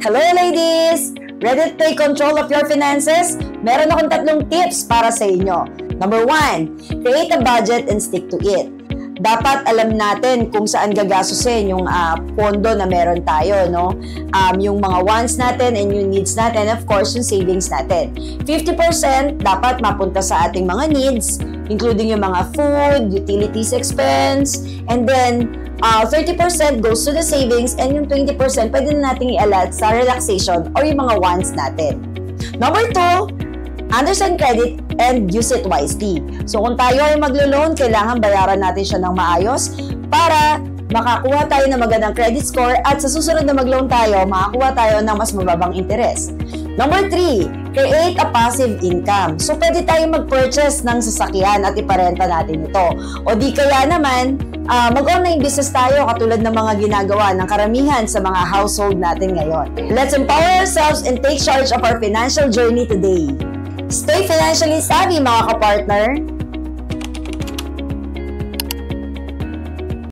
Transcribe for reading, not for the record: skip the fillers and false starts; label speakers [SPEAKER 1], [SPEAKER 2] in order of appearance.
[SPEAKER 1] Hello ladies! Ready to take control of your finances? Meron akong 3 tips para sa inyo. Number 1, create a budget and stick to it. Dapat alam natin kung saan gagastusin yung pondo na meron tayo, no? Yung mga wants natin and yung needs natin, of course, yung savings natin. 50% dapat mapunta sa ating mga needs, including yung mga food, utilities expense, and then 30% goes to the savings, and yung 20% pwede na natin i-allot sa relaxation or yung mga wants natin. Number 2, understand credit and use it wisely. So kung tayo ay maglo-loan, kailangan bayaran natin siya ng maayos para makakuha tayo ng magandang credit score at sa susunod na mag-loan tayo, makakuha tayo ng mas mababang interest. Number 3, create a passive income. So pwede tayo mag-purchase ng sasakyan at iparenta natin ito. O di kaya naman, mag-online business tayo katulad ng mga ginagawa ng karamihan sa mga household natin ngayon. Let's empower ourselves and take charge of our financial journey today. Stay financially savvy mga kapartner!